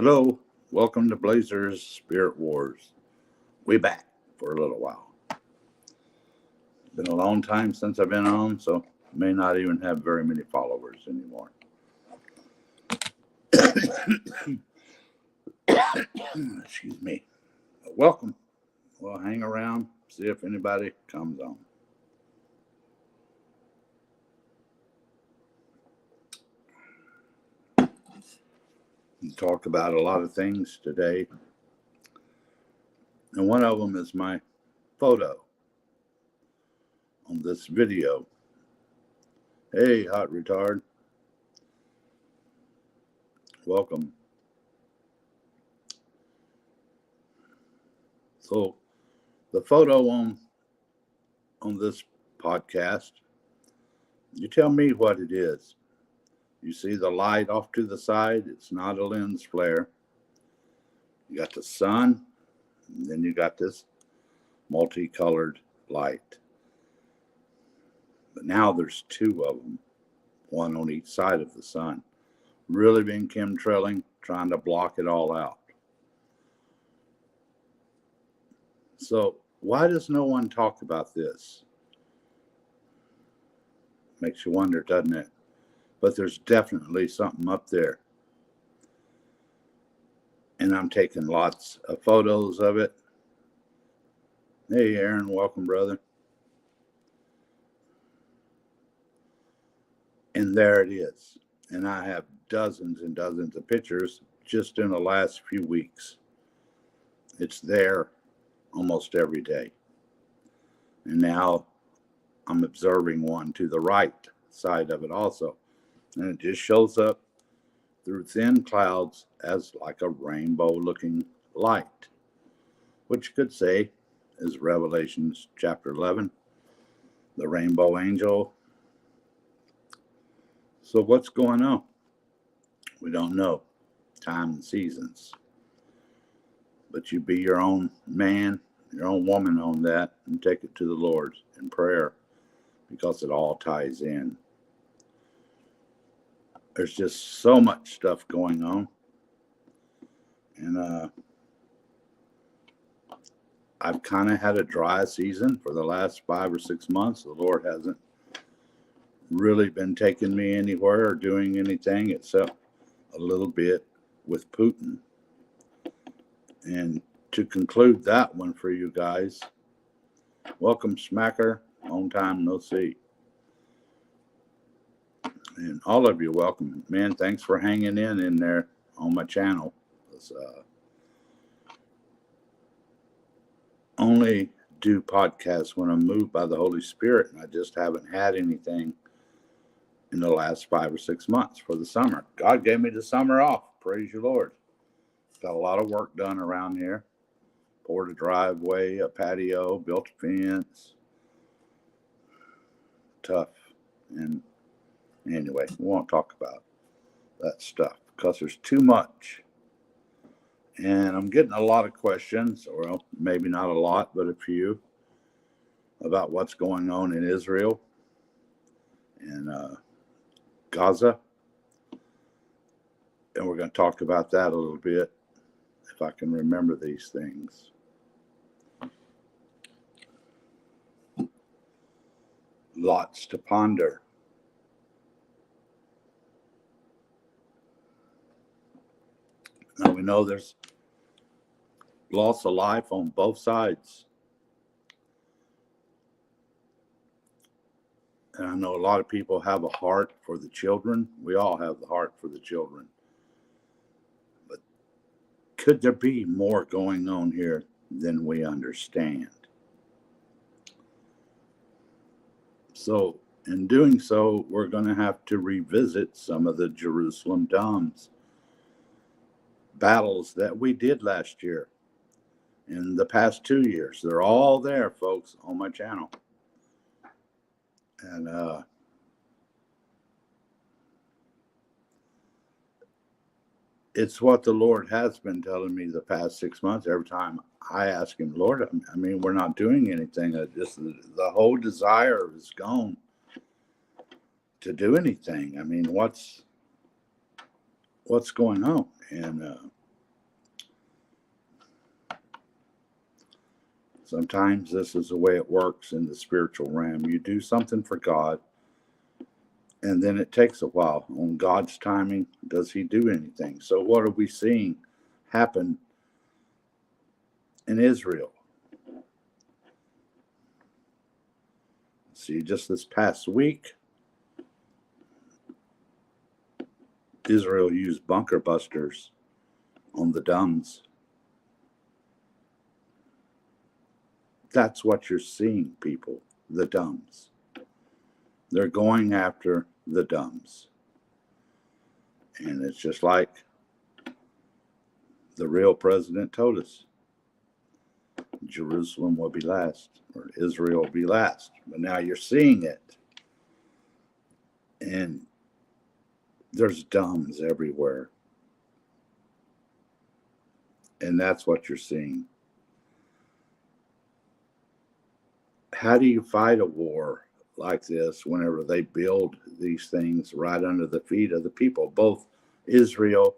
Hello, welcome to Blazers Spirit Wars. We back for a little while. Been a long time since I've been on, so may not even have very many followers anymore. Excuse me. Welcome. We'll hang around, see if anybody comes on. We talked about a lot of things today, and one of them is my photo on this video. Hey, hot retard. Welcome. So the photo on this podcast, you tell me what it is. You see the light off to the side, it's not a lens flare. You got the sun, and then you got this multicolored light. But now there's two of them, one on each side of the sun. Really been chemtrailing, trying to block it all out. So why does no one talk about this? Makes you wonder, doesn't it? But there's definitely something up there. And I'm taking lots of photos of it. Hey, Aaron, welcome, brother. And there it is. And I have dozens and dozens of pictures just in the last few weeks. It's there almost every day. And now I'm observing one to the right side of it also. And it just shows up through thin clouds as like a rainbow looking light, which you could say is Revelations chapter 11, the rainbow angel. So what's going on? We don't know. Time and seasons. But you be your own man, your own woman on that, and take it to the Lord in prayer, because it all ties in. There's just so much stuff going on. And I've kind of had a dry season for the last 5 or 6 months. The Lord hasn't really been taking me anywhere or doing anything except a little bit with Putin. And to conclude that one for you guys, welcome, Smacker. Long time no see. And all of you, welcome. Man, thanks for hanging in there on my channel. It's, only do podcasts when I'm moved by the Holy Spirit, and I just haven't had anything in the last 5 or 6 months for the summer. God gave me the summer off. Praise you, Lord. Got a lot of work done around here. Poured a driveway, a patio, built a fence. Tough. And anyway, we won't talk about that stuff because there's too much. And I'm getting a lot of questions, or well, maybe not a lot, but a few, about what's going on in Israel and Gaza. And we're going to talk about that a little bit, if I can remember these things. Lots to ponder. Now we know there's loss of life on both sides. And I know a lot of people have a heart for the children. We all have the heart for the children. But could there be more going on here than we understand? So in doing so, we're going to have to revisit some of the Jerusalem DUMPS battles that we did last year, in the past 2 years. They're all there, folks, on my channel. And it's what the Lord has been telling me the past 6 months. Every time I ask him, Lord, I mean, we're not doing anything. Just the whole desire is gone to do anything. I mean, what's going on? And Sometimes this is the way it works in the spiritual realm. You do something for God, and then it takes a while. On God's timing, does he do anything? So what are we seeing happen in Israel? See, just this past week, Israel used bunker busters on the DUMPS. That's what you're seeing, people, the DUMPS. They're going after the DUMPS. And it's just like the real president told us. Jerusalem will be last, or Israel will be last. But now you're seeing it. And there's DUMPS everywhere. And that's what you're seeing. How do you fight a war like this whenever they build these things right under the feet of the people, both Israel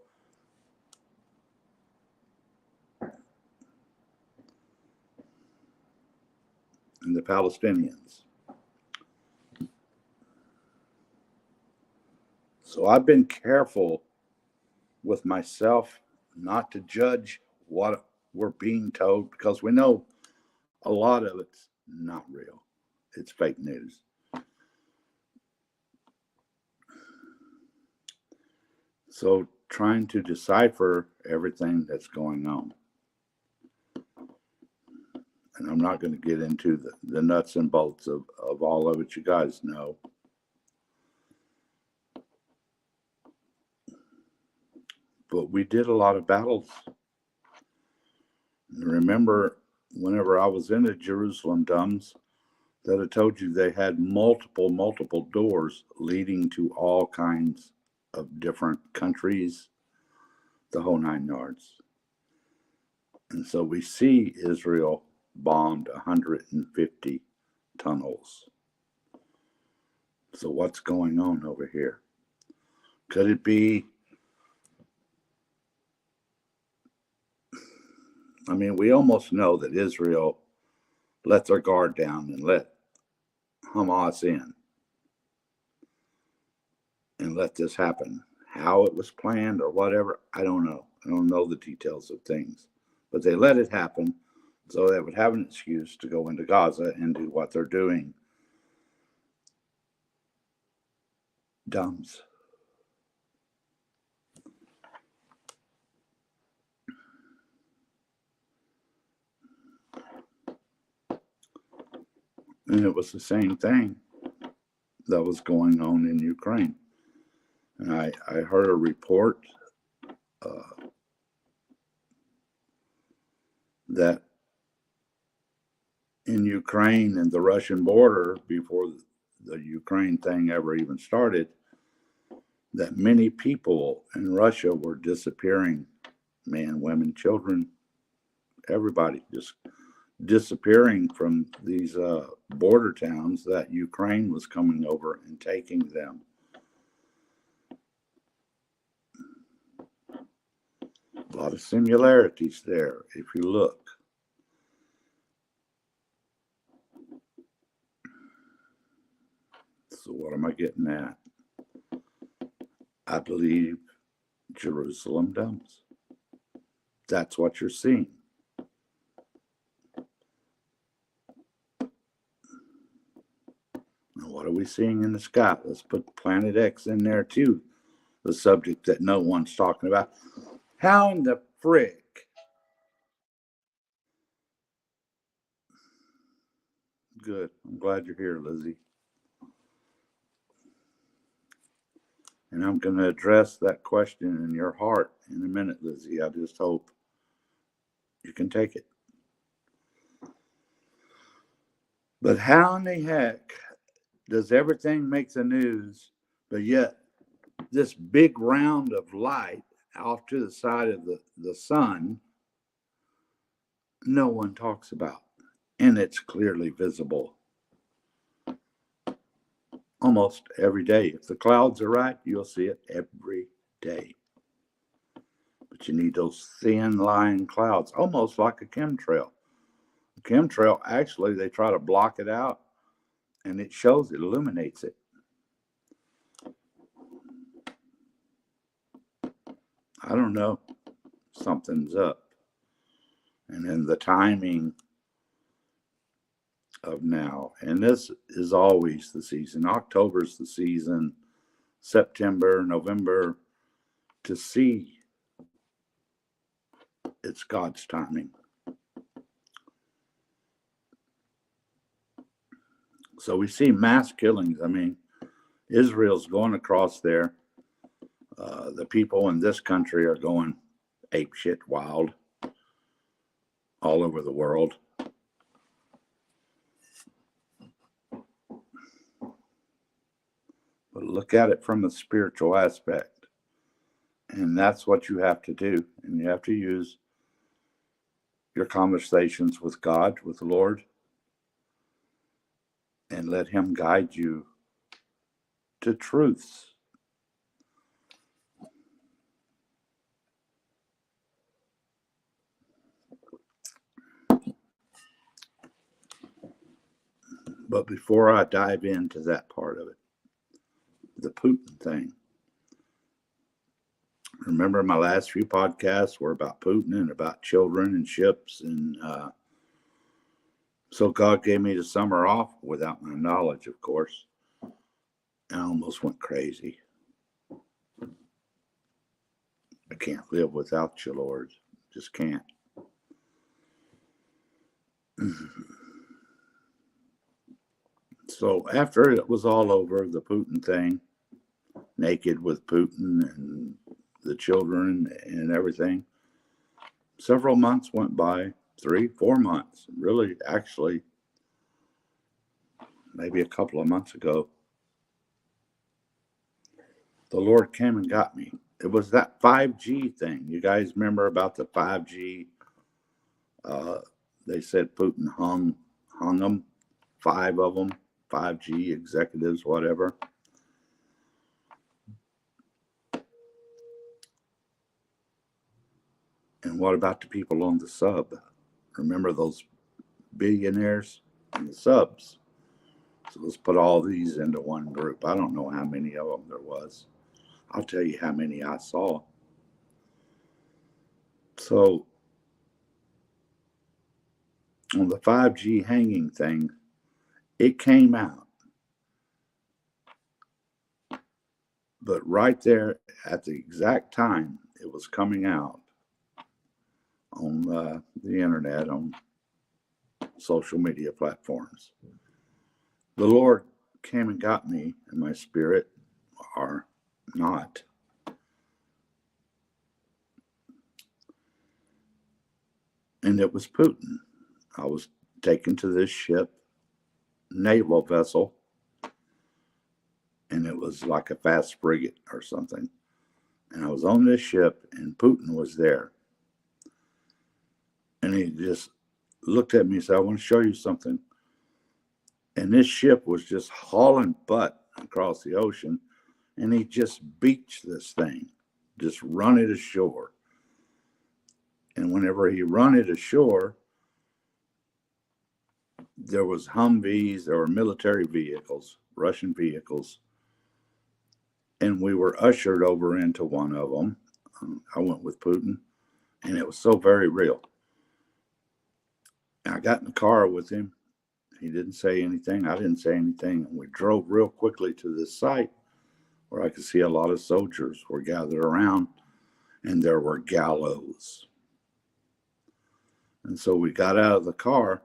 and the Palestinians? So I've been careful with myself not to judge what we're being told, because we know a lot of it's not real. It's fake news. So trying to decipher everything that's going on. And I'm not going to get into the nuts and bolts of all of it. You guys know. But we did a lot of battles. Remember, whenever I was in the Jerusalem DUMPS, that I told you they had multiple doors leading to all kinds of different countries, the whole 9 yards. And so we see Israel bombed 150 tunnels. So what's going on over here? Could it be? I mean, we almost know that Israel let their guard down and let Hamas in and let this happen. How it was planned or whatever, I don't know. I don't know the details of things. But they let it happen so they would have an excuse to go into Gaza and do what they're doing. DUMPS. And it was the same thing that was going on in Ukraine. And I heard a report that in Ukraine and the Russian border, before the Ukraine thing ever even started, that many people in Russia were disappearing. Men, women, children, everybody just disappearing from these border towns that Ukraine was coming over and taking them. A lot of similarities there, if you look. So what am I getting at? I believe Jerusalem DUMPS. That's what you're seeing. And what are we seeing in the sky? Let's put Planet X in there too, the subject that no one's talking about. How in the frick good. I'm glad you're here, Lizzie. And I'm going to address that question in your heart in a minute, Lizzie. I just hope you can take it. But how in the heck does everything make the news, but yet this big round of light off to the side of the sun, no one talks about? And it's clearly visible almost every day. If the clouds are right, you'll see it every day. But you need those thin line clouds, almost like a chemtrail. chemtrail, actually, they try to block it out, and it shows, it illuminates it. I don't know. Something's up. And then the timing of now, and this is always the season. October's the season, September, November, to see it's God's timing. So we see mass killings. I mean, Israel's going across there. The people in this country are going apeshit wild all over the world. But look at it from a spiritual aspect. And that's what you have to do. And you have to use your conversations with God, with the Lord, and let Him guide you to truths. But before I dive into that part of it, the Putin thing. Remember, my last few podcasts were about Putin and about children and ships. And so God gave me the summer off without my knowledge, of course. I almost went crazy. I can't live without you, Lord. Just can't. So after it was all over, the Putin thing, naked with Putin and the children and everything, several months went by, 3-4 months, really, actually, maybe a couple of months ago, the Lord came and got me. It was that 5G thing. You guys remember about the 5G? They said Putin hung them, 5 of them, 5G executives, whatever. And what about the people on the sub? Remember those billionaires and the subs? So let's put all these into one group. I don't know how many of them there was. I'll tell you how many I saw. So on the 5G hanging thing, it came out. But right there at the exact time it was coming out on the internet, on social media platforms, the Lord came and got me in my spirit, or not. And it was Putin. I was taken to this ship, naval vessel, and it was like a fast frigate or something. And I was on this ship, and Putin was there. And he just looked at me and said, I want to show you something. And this ship was just hauling butt across the ocean, and he just beached this thing, just run it ashore. And whenever he run it ashore, there was Humvees, there were military vehicles, Russian vehicles, and we were ushered over into one of them. I went with Putin, and it was so very real. And I got in the car with him. He didn't say anything. I didn't say anything. And we drove real quickly to this site where I could see a lot of soldiers were gathered around, and there were gallows. And so we got out of the car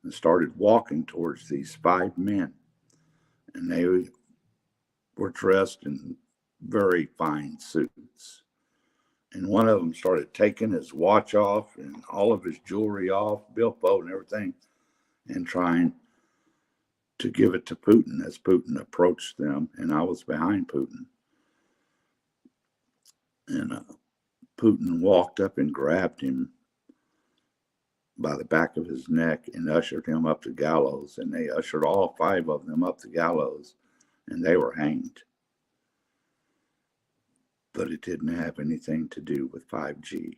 and started walking towards these 5 men. And they were dressed in very fine suits. And one of them started taking his watch off and all of his jewelry off, billfold and everything, and trying to give it to Putin as Putin approached them. And I was behind Putin. And Putin walked up and grabbed him by the back of his neck and ushered him up the gallows. And they ushered all 5 of them up the gallows, and they were hanged. But it didn't have anything to do with 5G.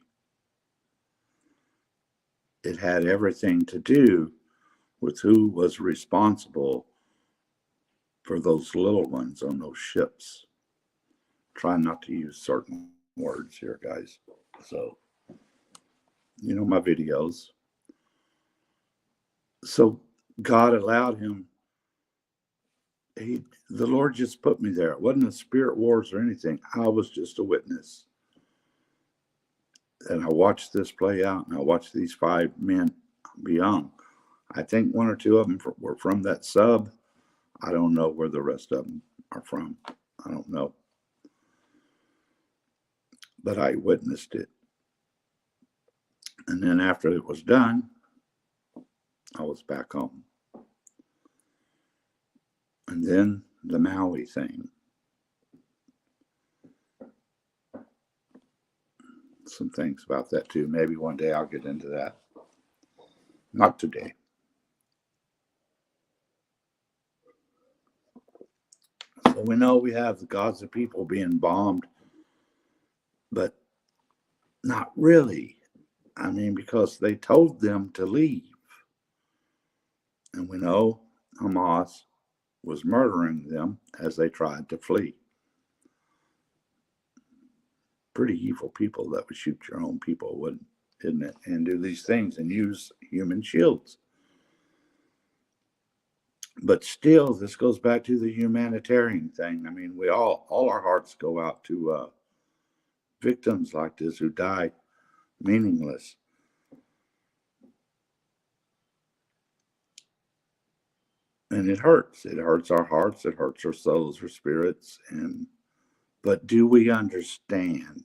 it had everything to do with who was responsible for those little ones on those ships. Try not to use certain words here, guys. So, you know, my videos. So God allowed him. The Lord just put me there. It wasn't a spirit wars or anything. I was just a witness. And I watched this play out, and I watched these 5 men be young. I think 1 or 2 of them were from that sub. I don't know where the rest of them are from. I don't know. But I witnessed it. And then after it was done, I was back home. And then the Maui thing. Some things about that too. Maybe one day I'll get into that. Not today. So we know we have the Gaza people being bombed, but not really. I mean, because they told them to leave. And we know Hamas was murdering them as they tried to flee. Pretty evil people that would shoot your own people, wouldn't, isn't it? And do these things and use human shields. But still, this goes back to the humanitarian thing. I mean, we all our hearts go out to victims like this who die meaningless. And it hurts. It hurts our hearts. It hurts our souls, our spirits. But do we understand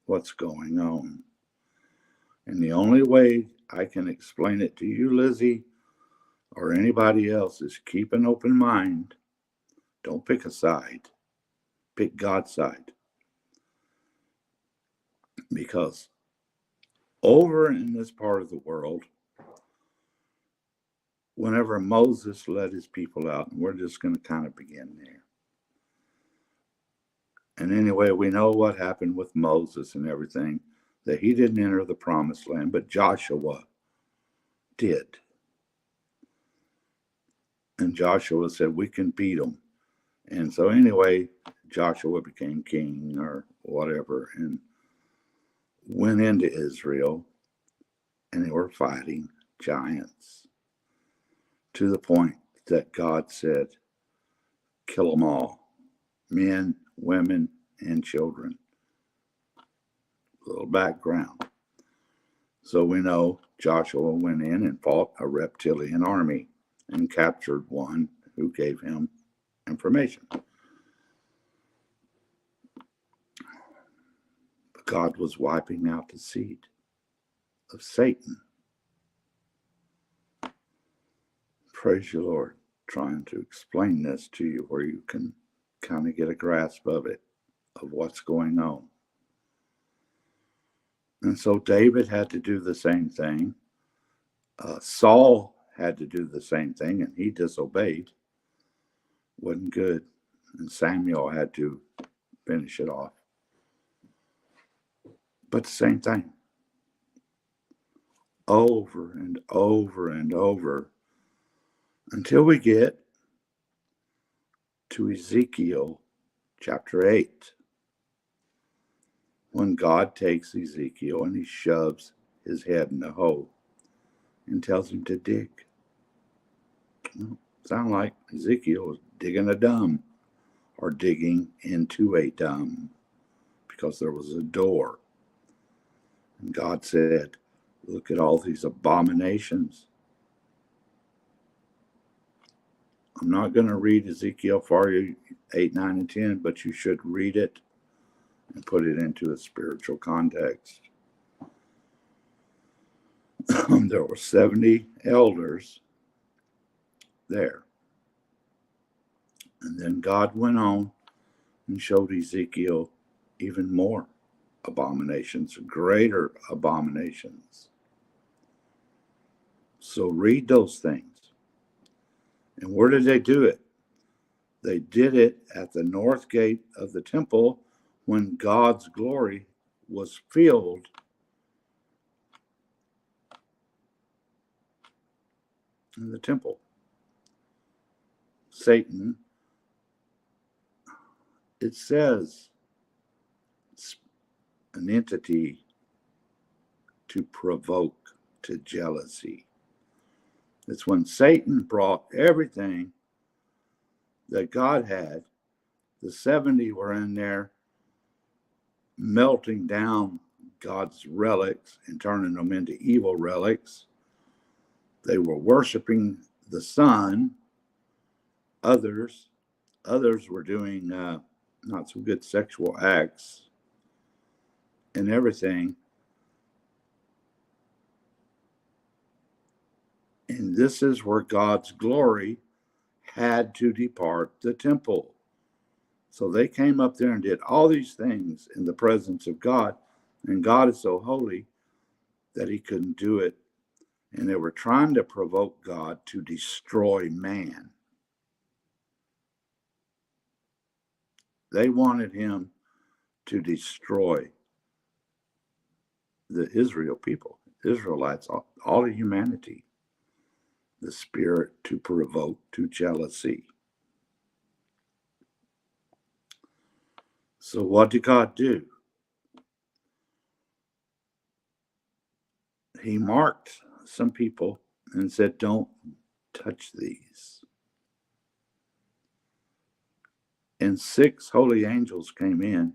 what's going on? And the only way I can explain it to you, Lizzie, or anybody else, is keep an open mind. Don't pick a side. Pick God's side. Because over in this part of the world, whenever Moses led his people out, and we're just going to kind of begin there. And anyway, we know what happened with Moses and everything, that he didn't enter the promised land, but Joshua did. And Joshua said, we can beat them. And so anyway, Joshua became king or whatever and went into Israel, and they were fighting giants to the point that God said, kill them all, men, women, and children. A little background. So we know Joshua went in and fought a reptilian army and captured one who gave him information. But God was wiping out the seed of Satan. Praise you, Lord. Trying to explain this to you where you can kind of get a grasp of it, of what's going on. And so David had to do the same thing. Saul had to do the same thing, and he disobeyed. Wasn't good. And Samuel had to finish it off. But the same thing. Over and over and over until we get to Ezekiel chapter 8. When God takes Ezekiel and he shoves his head in the hole and tells him to dig. Sound like Ezekiel was digging a dump or digging into a dump because there was a door. And God said, look at all these abominations. I'm not going to read Ezekiel for you, 8, 9, and 10, but you should read it and put it into a spiritual context. There were 70 elders there. And then God went on and showed Ezekiel even more abominations, greater abominations. So read those things. And where did they do it? They did it at the north gate of the temple when God's glory was filled in the temple. Satan, it says, it's an entity to provoke to jealousy. It's when Satan brought everything that God had. The 70 were in there melting down God's relics and turning them into evil relics. They were worshiping the sun. Others were doing not so good sexual acts and everything. And this is where God's glory had to depart the temple. So they came up there and did all these things in the presence of God. And God is so holy that he couldn't do it. And they were trying to provoke God to destroy man. They wanted him to destroy the Israel people, Israelites, all of humanity. The spirit to provoke to jealousy. So what did God do? He marked some people and said, don't touch these. And 6 holy angels came in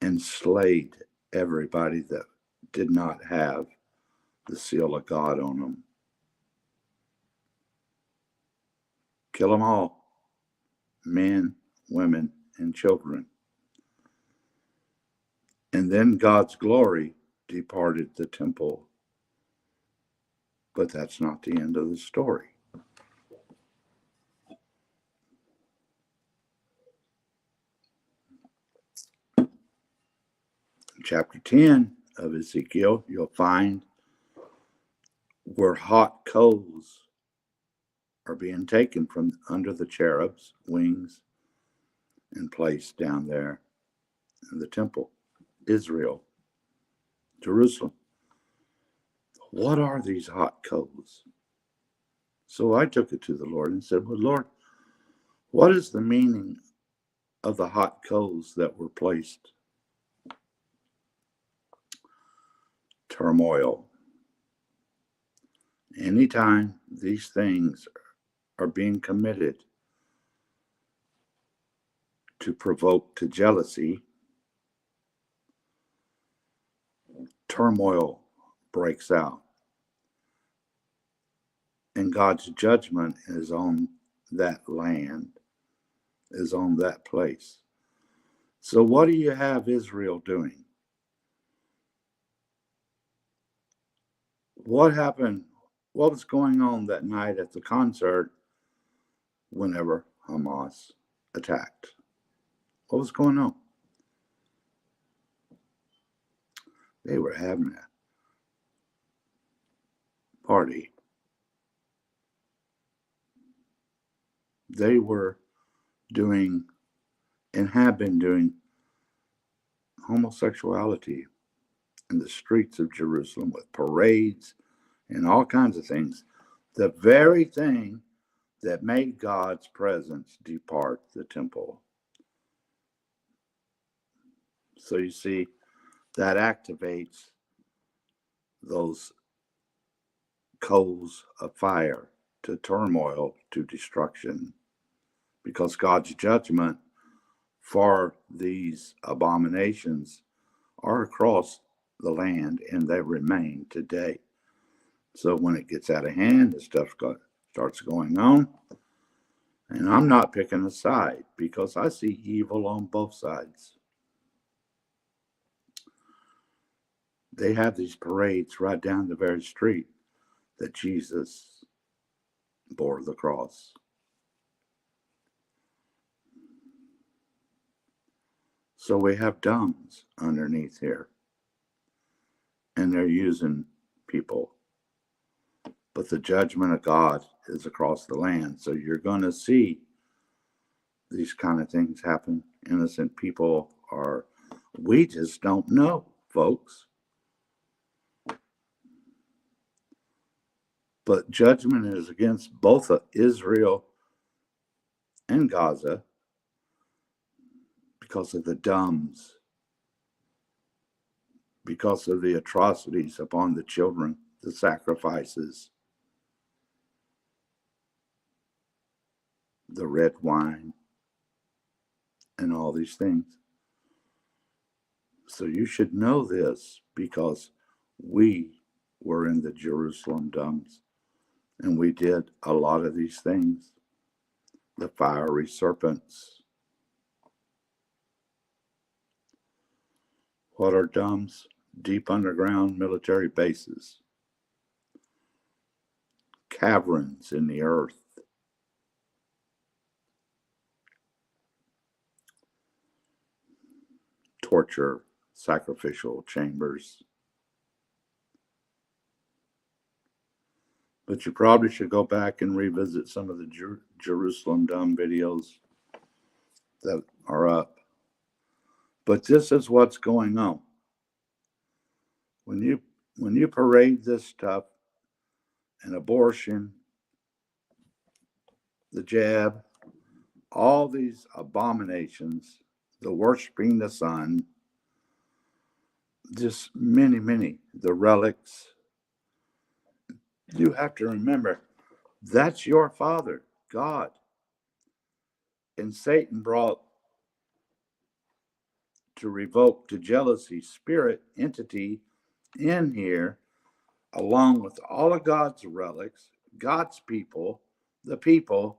and slayed everybody that did not have the seal of God on them. Kill them all, men, women, and children. And then God's glory departed the temple. But that's not the end of the story. In chapter 10 of Ezekiel, you'll find where hot coals are being taken from under the cherubs' wings and placed down there in the temple, Israel, Jerusalem. What are these hot coals? So I took it to the Lord and said, well, Lord, what is the meaning of the hot coals that were placed? Turmoil. Anytime these things are being committed to provoke to jealousy, turmoil breaks out. And God's judgment is on that land, is on that place. So what do you have Israel doing? What happened? What was going on that night at the concert whenever Hamas attacked? What was going on? They were having a party. They were doing and have been doing homosexuality in the streets of Jerusalem with parades and all kinds of things. The very thing that made God's presence depart the temple. So you see, that activates those coals of fire to turmoil, to destruction, because God's judgment for these abominations are across the land and they remain today. So when it gets out of hand, the stuff starts going on. And I'm not picking a side because I see evil on both sides. They have these parades right down the very street that Jesus bore the cross. So we have DUMPS underneath here. And they're using people. But the judgment of God is across the land. So you're going to see these kind of things happen. Innocent people are, we just don't know, folks. But judgment is against both Israel and Gaza because of the DUMPS, because of the atrocities upon the children, the sacrifices, the red wine, and all these things. So you should know this because we were in the Jerusalem DUMPS and we did a lot of these things. The fiery serpents. What are DUMPS? Deep underground military bases, caverns in the earth, torture, sacrificial chambers. But you probably should go back and revisit some of the Jerusalem DUMPS videos that are up. But this is what's going on. When you parade this stuff, an abortion, the jab, all these abominations, the worshiping the sun, just many, the relics, you have to remember that's your Father, God. And Satan brought to revoke to jealousy spirit entity in here, along with all of God's relics, God's people, the people,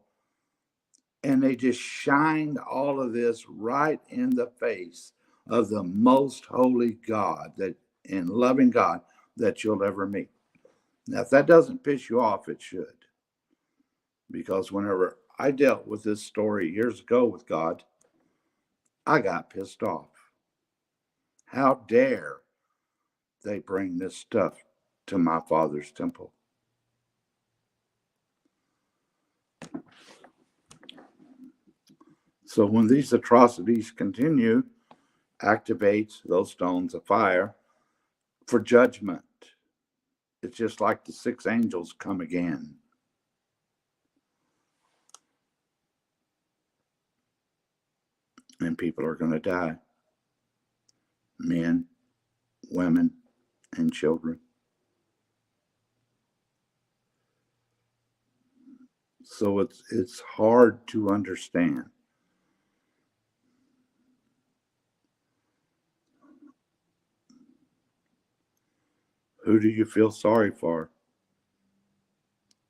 and they just shined all of this right in the face of the most holy God that and loving God that you'll ever meet. Now, if that doesn't piss you off, it should. Because whenever I dealt with this story years ago with God, I got pissed off. How dare they bring this stuff to my Father's temple? So when these atrocities continue, activates those stones of fire for judgment. It's just like the 6 angels come again. And people are going to die. Men, women, and children. So it's hard to understand. Who do you feel sorry for?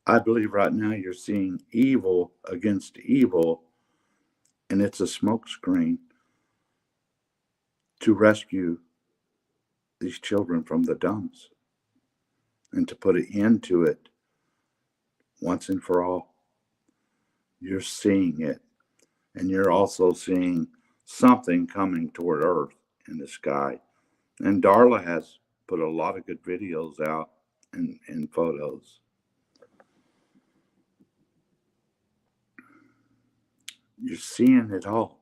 I believe right now you're seeing evil against evil, and it's a smokescreen to rescue these children from the dumps and to put an end to it once and for all. You're seeing it, and you're also seeing something coming toward Earth in the sky. And Darla has put a lot of good videos out and photos. You're seeing it all.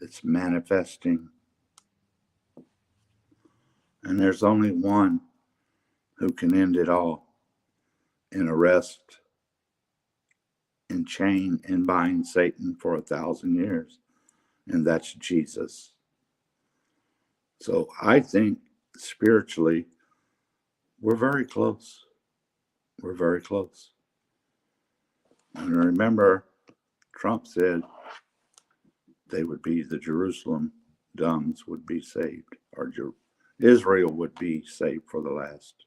It's manifesting. And there's only one who can end it all and arrest and chain and bind Satan for 1,000 years. And that's Jesus. So I think spiritually, we're very close. We're very close. And remember, Trump said they would be, the Jerusalem DUMPS would be saved, or Israel would be saved for the last.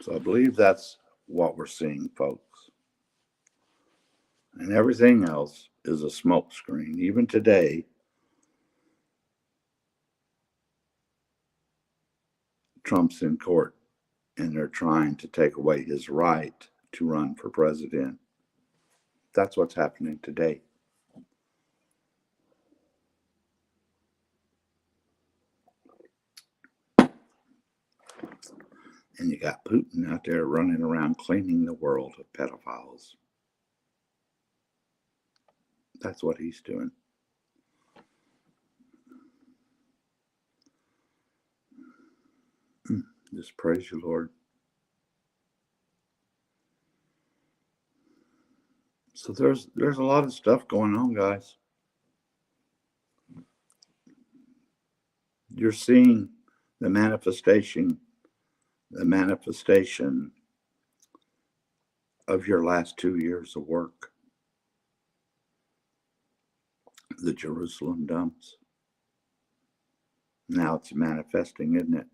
So I believe that's what we're seeing, folks. And everything else is a smokescreen. Even today, Trump's in court and they're trying to take away his right to run for president. That's what's happening today. And you got Putin out there running around cleaning the world of pedophiles. That's what he's doing. Just praise you, Lord. So there's a lot of stuff going on, guys. You're seeing the manifestation of your last 2 years of work, the Jerusalem dumps. Now it's manifesting, isn't it?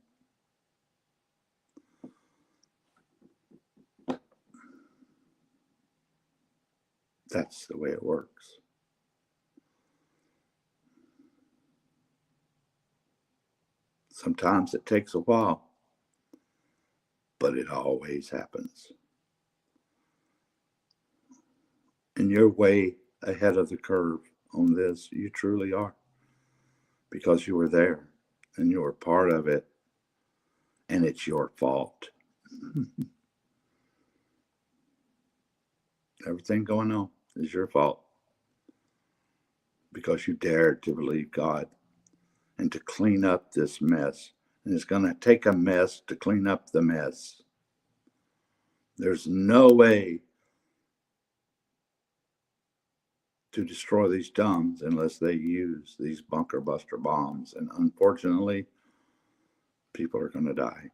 That's the way it works. Sometimes it takes a while, but it always happens. And you're way ahead of the curve on this. You truly are. Because you were there and you were part of it, and it's your fault. Everything going on is your fault because you dared to believe God and to clean up this mess. And it's going to take a mess to clean up the mess. There's no way to destroy these dumps unless they use these bunker buster bombs. And unfortunately, people are going to die.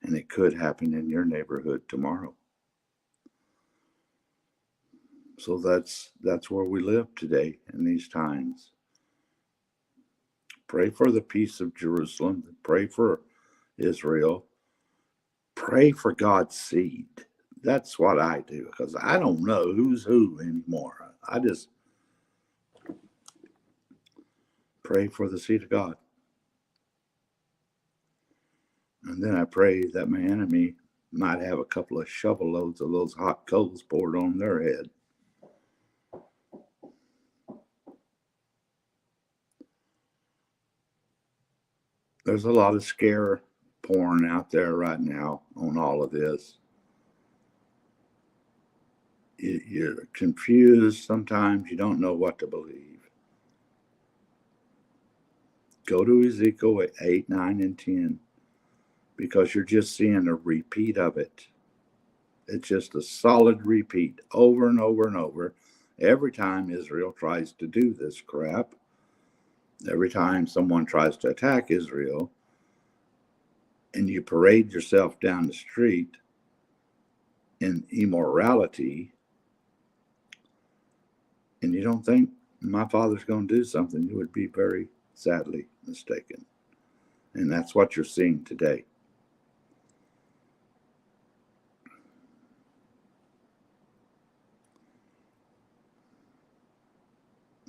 And it could happen in your neighborhood tomorrow. So that's where we live today in these times. Pray for the peace of Jerusalem. Pray for Israel. Pray for God's seed. That's what I do, because I don't know who's who anymore. I just pray for the seed of God. And then I pray that my enemy might have a couple of shovel loads of those hot coals poured on their head. There's a lot of scare porn out there right now on all of this. You're confused sometimes. You don't know what to believe. Go to Ezekiel 8, 9, and 10, because you're just seeing a repeat of it. It's just a solid repeat over and over and over. Every time Israel tries to do this crap, every time someone tries to attack Israel, and you parade yourself down the street in immorality, and you don't think my father's going to do something, you would be very sadly mistaken. And that's what you're seeing today.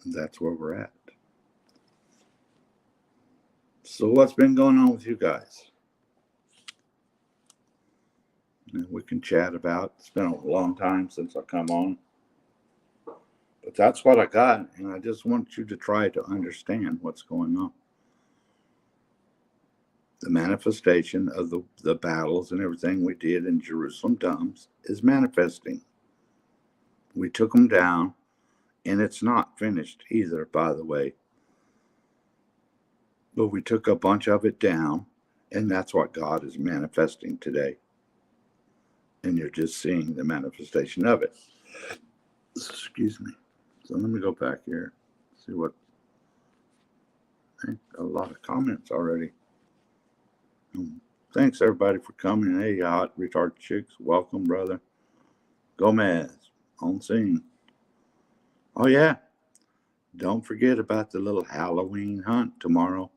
That's where we're at. So what's been going on with you guys? And we can chat about. It's been a long time since I come on. But that's what I got, and I just want you to try to understand what's going on. The manifestation of the battles and everything we did in Jerusalem dumps is manifesting. We took them down, and it's not finished either, by the way. But we took a bunch of it down, and that's what God is manifesting today. And you're just seeing the manifestation of it. Excuse me. So let me go back here, see what. A lot of comments already. Thanks everybody for coming. Hey, hot retarded chicks, welcome, brother. Gomez on scene. Oh yeah, don't forget about the little Halloween hunt tomorrow.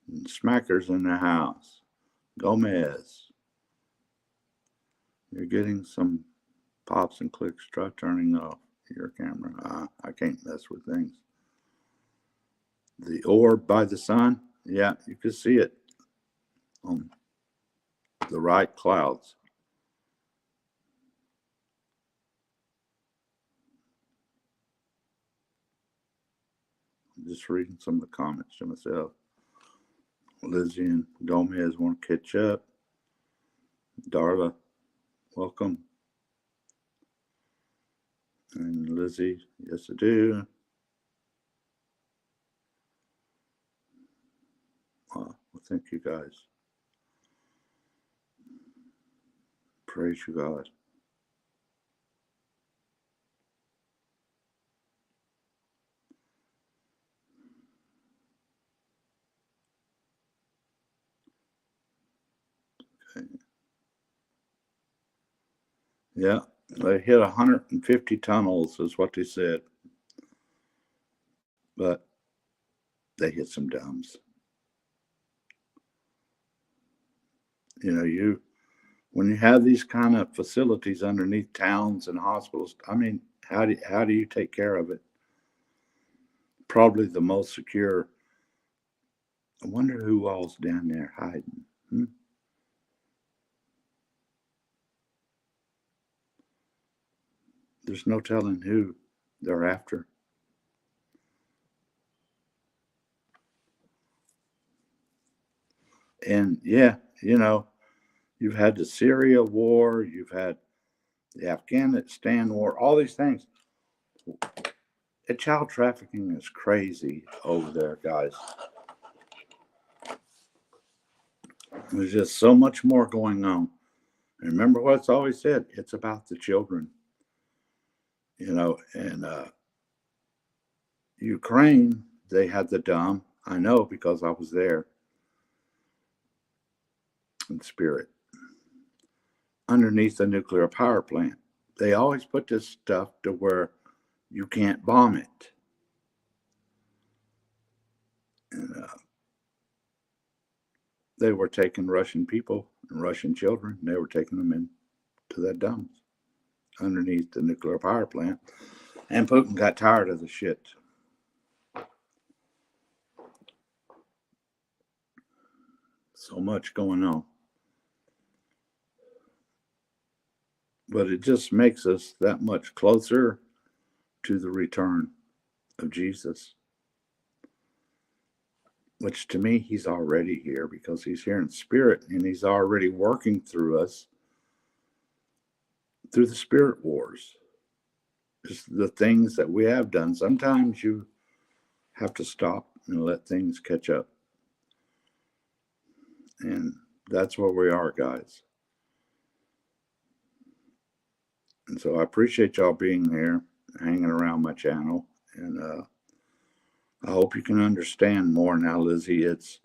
And Smacker's in the house. Gomez, you're getting some pops and clicks. Try turning off your camera. I can't mess with things. The orb by the sun, yeah, you can see it on the right clouds. I'm just reading some of the comments to myself. Lizzie and Gomez want to catch up. Darla, welcome. And Lizzie, yes I do. Well, thank you guys. Praise you, God. Yeah, they hit 150 tunnels is what they said. But they hit some dumps. When you have these kind of facilities underneath towns and hospitals, I mean, how do you take care of it? Probably the most secure. I wonder who all's down there hiding. There's no telling who they're after. And yeah, you've had the Syria war, you've had the Afghanistan war, all these things. Child trafficking is crazy over there, guys. There's just so much more going on. And remember what it's always said, it's about the children. And Ukraine, they had the dumb. I know because I was there in spirit. Underneath the nuclear power plant. They always put this stuff to where you can't bomb it. And they were taking Russian people and Russian children. They were taking them into that dumps underneath the nuclear power plant. And Putin got tired of the shit. So much going on. But it just makes us that much closer to the return of Jesus. Which to me, he's already here because he's here in spirit and he's already working through us through the spirit wars. Just the things that we have done. Sometimes you have to stop and let things catch up. And that's where we are, guys. And so I appreciate y'all being here, hanging around my channel. And I hope you can understand more now, Lizzie. It's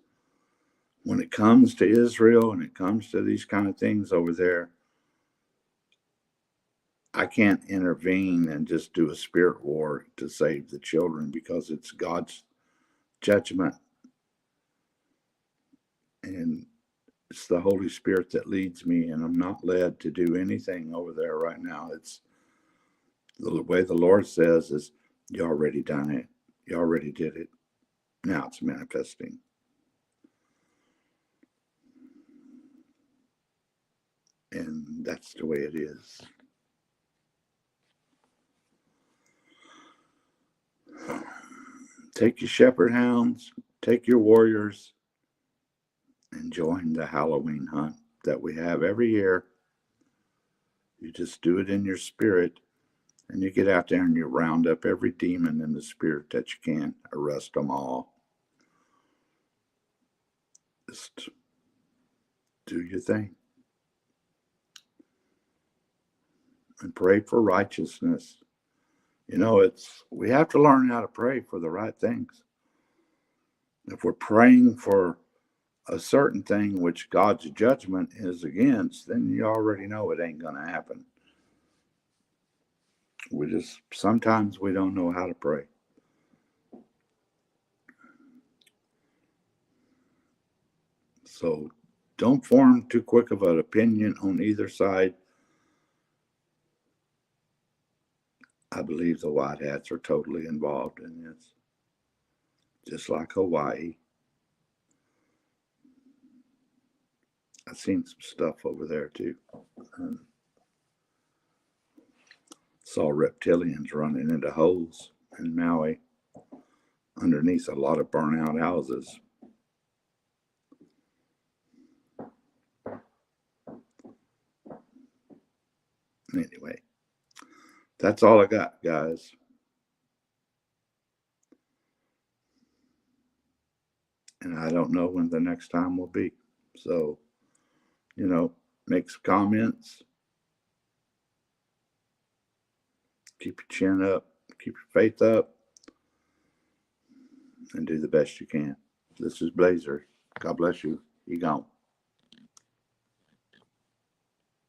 when it comes to Israel and it comes to these kind of things over there, I can't intervene and just do a spirit war to save the children because it's God's judgment. And it's the Holy Spirit that leads me, and I'm not led to do anything over there right now. It's the way the Lord says is, you already done it. You already did it. Now it's manifesting. And that's the way it is. Take your shepherd hounds, take your warriors, and join the Halloween hunt that we have every year. You just do it in your spirit, and you get out there and you round up every demon in the spirit that you can, arrest them all. Just do your thing. And pray for righteousness. We have to learn how to pray for the right things. If we're praying for a certain thing which God's judgment is against, then you already know it ain't going to happen. Sometimes we don't know how to pray. So don't form too quick of an opinion on either side. I believe the white hats are totally involved in this. Just like Hawaii. I've seen some stuff over there too. Saw reptilians running into holes in Maui underneath a lot of burnt-out houses. Anyway, that's all I got, guys. And I don't know when the next time will be. So, make some comments. Keep your chin up. Keep your faith up. And do the best you can. This is Blazer. God bless you. You gone.